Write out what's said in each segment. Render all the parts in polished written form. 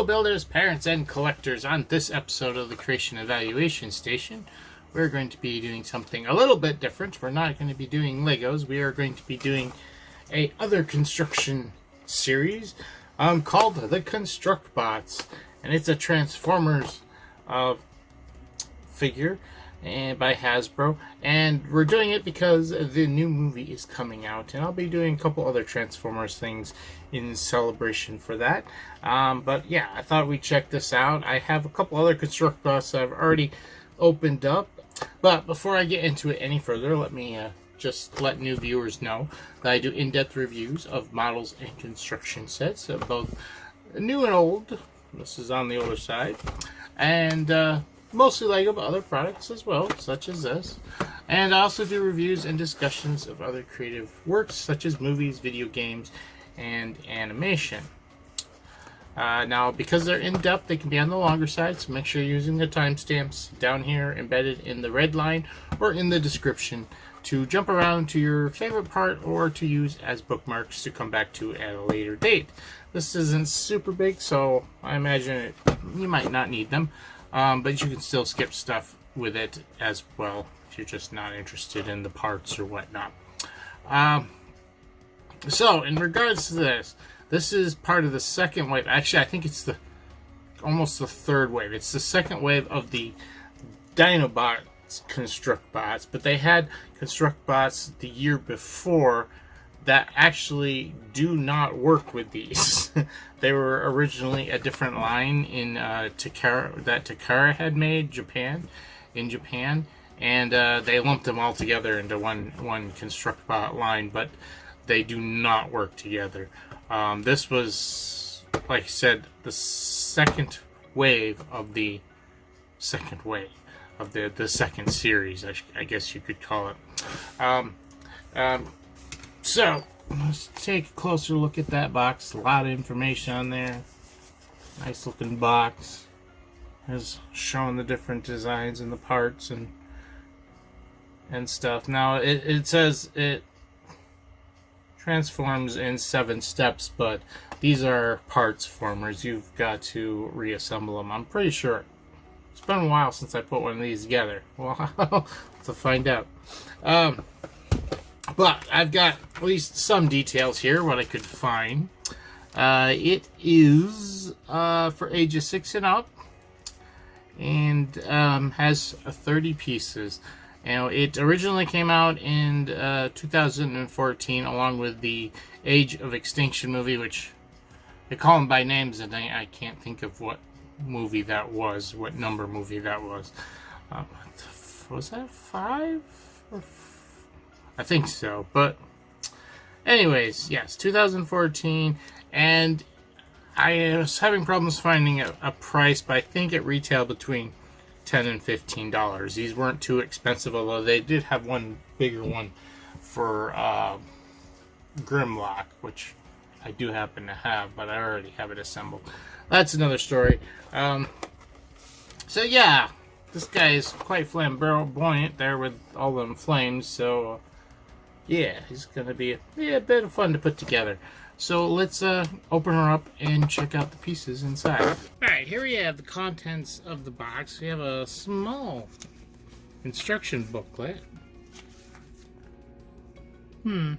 builders, parents, and collectors. On this episode of the Creation Evaluation Station, we're going to be doing something a little bit different. We're not going to be doing Legos. We are going to be doing a other construction series called the Construct Bots. And it's a Transformers figure and by Hasbro, and we're doing it because the new movie is coming out, and I'll be doing a couple other Transformers things in celebration for that. But yeah, I thought we'd check this out. I have a couple other Construct Bots that I've already opened up, but before I get into it any further, let me just let new viewers know that I do in-depth reviews of models and construction sets, both new and old. This is on the older side, and mostly Lego, but other products as well, such as this. And I also do reviews and discussions of other creative works, such as movies, video games, and animation. Now, because they're in-depth, they can be on the longer side, so make sure you're using the timestamps down here, embedded in the red line, or in the description, to jump around to your favorite part, or to use as bookmarks to come back to at a later date. This isn't super big, so I imagine you might not need them. But you can still skip stuff with it as well if you're just not interested in the parts or whatnot. So in regards to this is part of the second wave. Actually, I think it's almost the third wave. It's the second wave of the Dinobot Construct Bots, but they had Construct Bots the year before that actually do not work with these. They were originally a different line in Takara had made in Japan, and they lumped them all together into one Construct Bot line, but they do not work together. This was, like I said, the second wave of the second series, I guess you could call it. So, let's take a closer look at that box. A lot of information on there. Nice looking box. Has shown the different designs and the parts and stuff. Now, it says it transforms in 7 steps, but these are parts formers. You've got to reassemble them. I'm pretty sure. It's been a while since I put one of these together. Well, to find out. But I've got at least some details here, what I could find. It is for ages 6 and up, and has 30 pieces. Now, it originally came out in 2014, along with the Age of Extinction movie, which they call them by names, and I can't think of what movie that was, what number movie that was. Was that 5 or 4? I think so, but anyways, yes, 2014, and I was having problems finding a price, but I think it retailed between $10 and $15. These weren't too expensive, although they did have one bigger one for Grimlock, which I do happen to have, but I already have it assembled. That's another story. So yeah, this guy is quite flamboyant there with all them flames, so yeah, he's going to be a bit of fun to put together. So let's open her up and check out the pieces inside. Alright, here we have the contents of the box. We have a small instruction booklet. And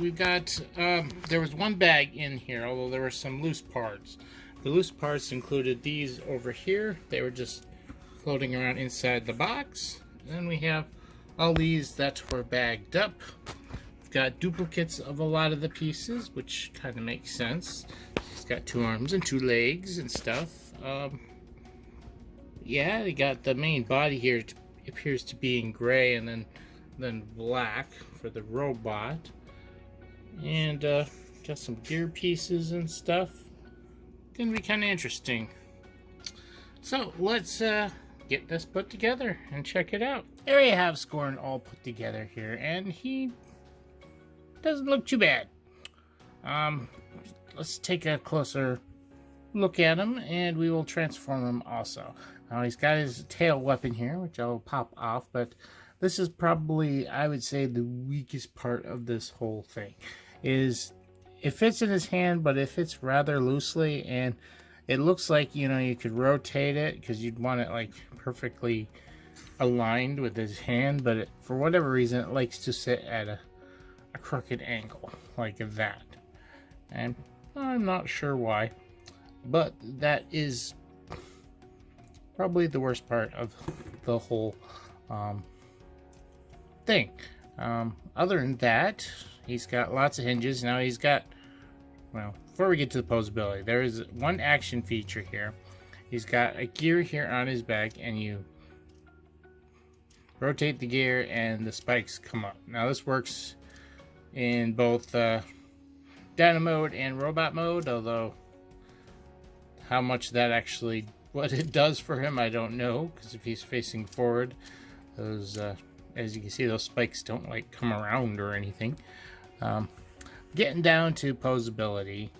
we got, there was one bag in here, although there were some loose parts. The loose parts included these over here. They were just floating around inside the box. Then we have all these that were bagged up. We've got duplicates of a lot of the pieces, which kind of makes sense. It's got 2 arms and 2 legs and stuff. Yeah, they got the main body here. It appears to be in gray and then black for the robot. And got some gear pieces and stuff. Gonna be kind of interesting. So let's get this put together and check it out. There you have Scorn all put together here, and he doesn't look too bad. Let's take a closer look at him, and we will transform him also. Now he's got his tail weapon here, which I'll pop off, but this is probably, I would say, the weakest part of this whole thing. Is it fits in his hand, but it fits rather loosely, and it looks like, you know, you could rotate it because you'd want it like perfectly aligned with his hand, but for whatever reason it likes to sit at a crooked angle like that, and I'm not sure why, but that is probably the worst part of the whole thing. Other than that, he's got lots of hinges. Now he's got, well, before we get to the posability, there is one action feature here. He's got a gear here on his back, and you rotate the gear and the spikes come up. Now this works in both Dino mode and robot mode, although how much that actually, what it does for him, I don't know, because if he's facing forward, those as you can see, those spikes don't like come around or anything. Getting down to posability,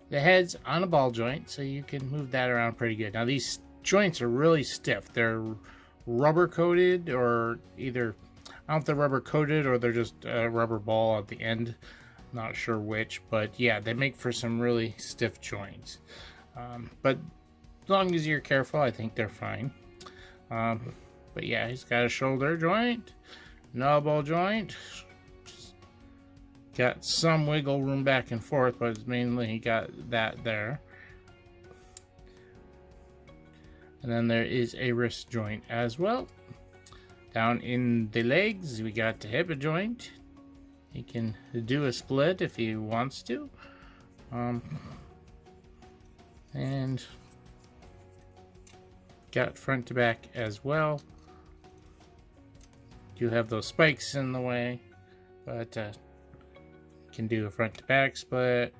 the head's on a ball joint, so you can move that around pretty good. Now these joints are really stiff. They're rubber coated, or either, I don't know if they're rubber coated or they're just a rubber ball at the end. Not sure which, but yeah, they make for some really stiff joints. But as long as you're careful, I think they're fine. But yeah, he's got a shoulder joint, an elbow joint. Got some wiggle room back and forth, but it's mainly he got that there. And then there is a wrist joint as well. Down in the legs, we got the hip joint. He can do a split if he wants to. And got front to back as well. Do have those spikes in the way, but can do a front to back split,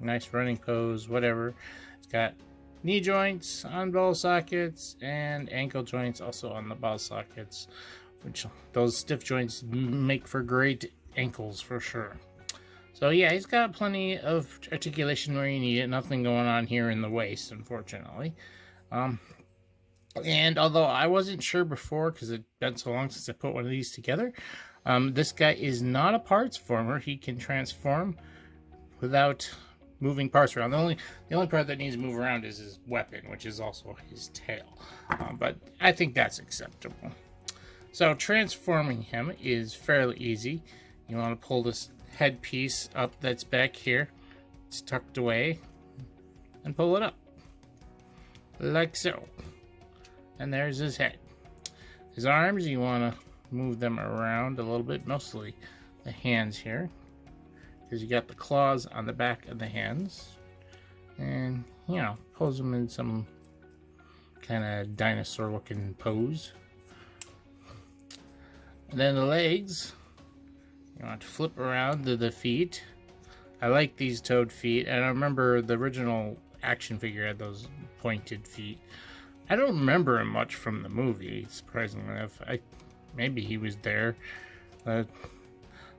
nice running pose, whatever. It's got knee joints on ball sockets and ankle joints also on the ball sockets, which those stiff joints make for great ankles for sure. So yeah, he's got plenty of articulation where you need it. Nothing going on here in the waist, unfortunately. And although I wasn't sure before, because it's been so long since I put one of these together, this guy is not a parts former. He can transform without moving parts around. The only part that needs to move around is his weapon, which is also his tail. But I think that's acceptable. So transforming him is fairly easy. You want to pull this headpiece up that's back here. It's tucked away. And pull it up. Like so. And there's his head. His arms, you want to move them around a little bit, mostly the hands here, because you got the claws on the back of the hands, and you know, pose them in some kind of dinosaur looking pose. And then the legs, you want to flip around to the feet. I like these toed feet, and I remember the original action figure had those pointed feet. I don't remember him much from the movie, surprisingly enough. Maybe he was there.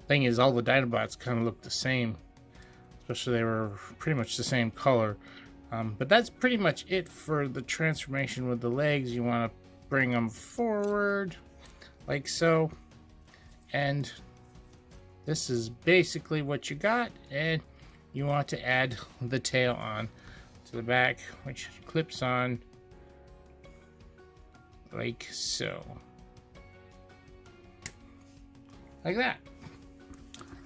Thing is, all the Dinobots kind of look the same, especially they were pretty much the same color. But that's pretty much it for the transformation with the legs. You want to bring them forward, like so. And this is basically what you got. And you want to add the tail on to the back, which clips on like so. Like that.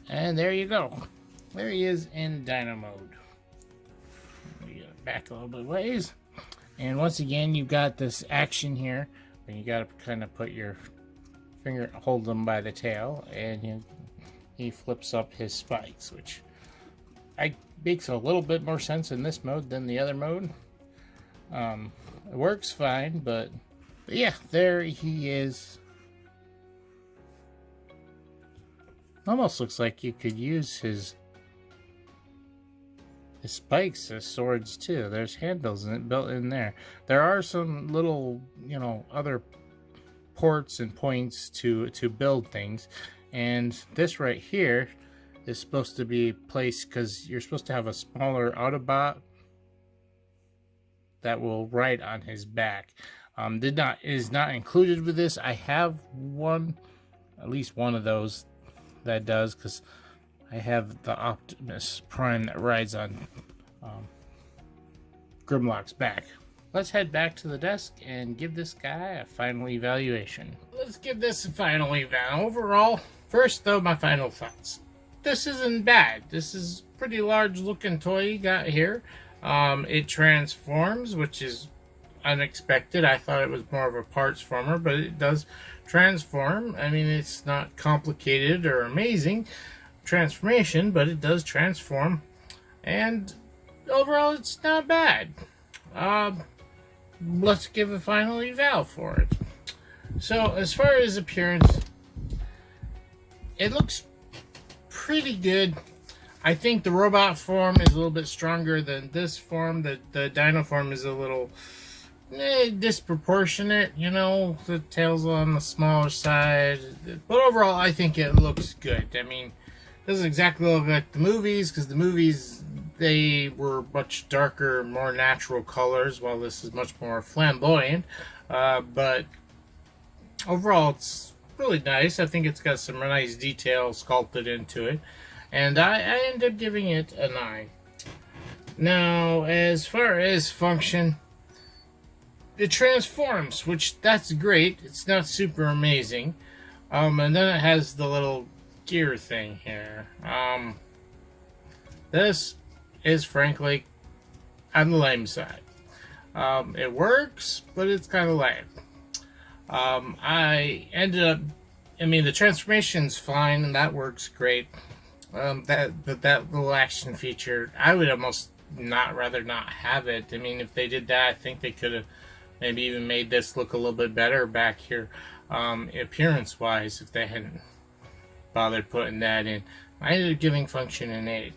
And there you go. There he is in Dino mode. We get it back a little bit ways. And once again, you've got this action here where you got to kind of put your finger, hold them by the tail, and he flips up his spikes, which makes a little bit more sense in this mode than the other mode. It works fine, but yeah, there he is. Almost looks like you could use his spikes as swords too. There's handles built in there. There are some little, you know, other ports and points to build things, and this right here is supposed to be placed because you're supposed to have a smaller Autobot that will ride on his back. Is not included with this. I have one, at least one of those that does, because I have the Optimus Prime that rides on Grimlock's back. Let's head back to the desk and give this guy a final evaluation. Let's give this a final eval. Overall, first though, my final thoughts. This isn't bad. This is a pretty large looking toy you got here. It transforms, which is unexpected. I thought it was more of a parts former, but it does transform. I mean, it's not complicated or amazing transformation, but it does transform. And overall, it's not bad. Let's give a final eval for it. So, as far as appearance, it looks pretty good. I think the robot form is a little bit stronger than this form. The dino form is a little disproportionate, you know. The tail's on the smaller side. But overall, I think it looks good. I mean, it doesn't exactly look like the movies, because the movies, they were much darker, more natural colors, while this is much more flamboyant. But overall, it's really nice. I think it's got some nice detail sculpted into it. And I end up giving it a 9. Now, as far as function, it transforms, which that's great. It's not super amazing. And then it has the little gear thing here. This is frankly on the lame side. It works, but it's kind of lame. I mean, the transformation's fine, and that works great. That little action feature, I would almost rather not have it. I mean, if they did that, I think they could have maybe even made this look a little bit better back here, appearance-wise, if they hadn't bothered putting that in. I ended up giving function an 8.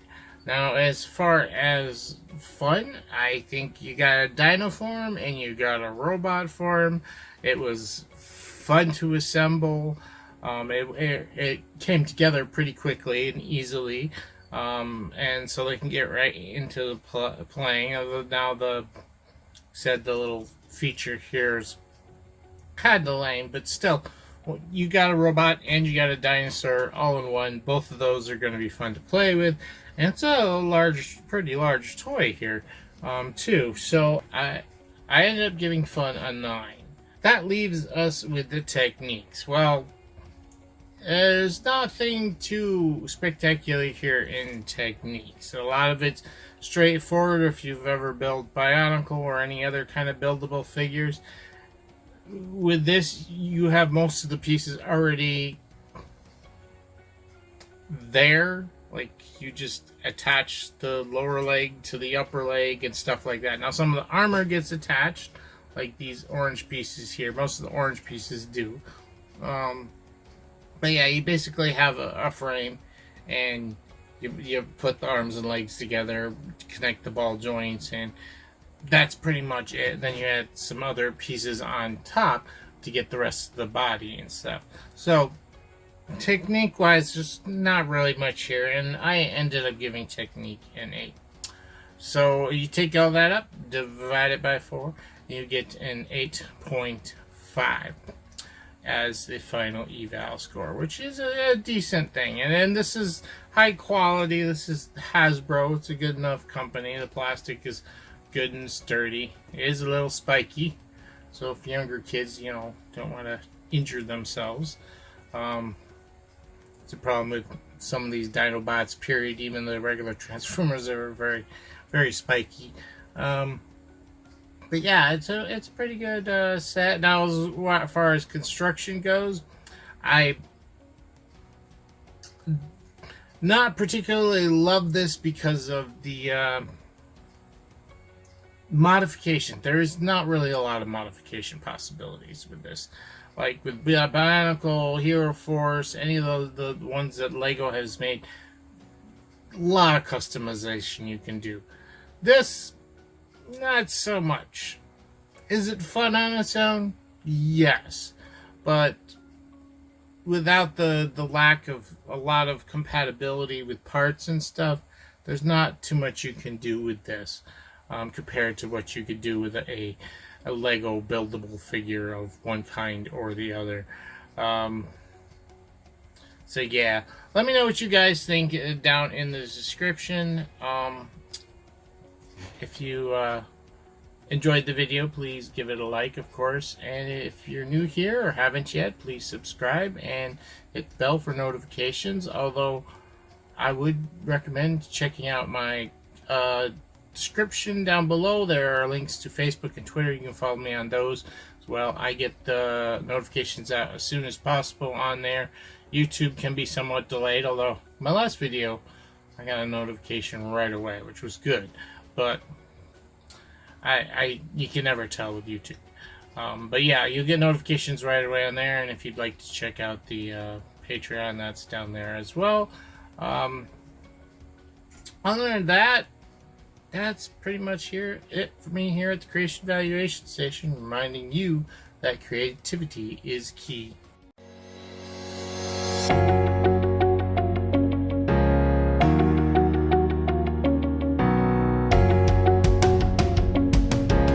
Now, as far as fun, I think you got a dino form and you got a robot form. It was fun to assemble. It came together pretty quickly and easily, and so they can get right into the playing. Now the little feature here is kind of lame, but still, you got a robot and you got a dinosaur all in one. Both of those are going to be fun to play with, and it's a pretty large toy here, too. So I ended up giving fun a 9. That leaves us with the techniques. Well, there's nothing too spectacular here in techniques. A lot of it's straightforward if you've ever built Bionicle or any other kind of buildable figures. With this, you have most of the pieces already there. Like, you just attach the lower leg to the upper leg and stuff like that. Now, some of the armor gets attached, like these orange pieces here. Most of the orange pieces do. But yeah, you basically have a frame, and you put the arms and legs together, connect the ball joints, and that's pretty much it. Then you add some other pieces on top to get the rest of the body and stuff. So, technique-wise, just not really much here, and I ended up giving technique an 8. So, you take all that up, divide it by 4, you get an 8.5. as the final eval score, which is a decent thing. And then this is high quality. This is Hasbro. It's a good enough company. The plastic is good and sturdy. It is a little spiky, so if younger kids, you know, don't want to injure themselves, it's a problem with some of these Dinobots, period. Even the regular Transformers are very, very spiky. But yeah, it's a pretty good set. Now, as far as construction goes, I not particularly love this because of the modification. There is not really a lot of modification possibilities with this. Like with Bionicle, Hero Force, any of the ones that Lego has made, a lot of customization you can do. This, not so much. Is it fun on its own? Yes. But without the lack of a lot of compatibility with parts and stuff, there's not too much you can do with this compared to what you could do with a Lego buildable figure of one kind or the other. So yeah, let me know what you guys think down in the description. If you enjoyed the video, please give it a like, of course. And if you're new here or haven't yet, please subscribe and hit the bell for notifications. Although I would recommend checking out my description down below. There are links to Facebook and Twitter. You can follow me on those as well. I get the notifications out as soon as possible on there. YouTube can be somewhat delayed, although my last video I got a notification right away, which was good. But you can never tell with YouTube. But yeah, you'll get notifications right away on there. And if you'd like to check out the Patreon, that's down there as well. Other than that, that's pretty much it for me here at the Creation Valuation Station, reminding you that creativity is key.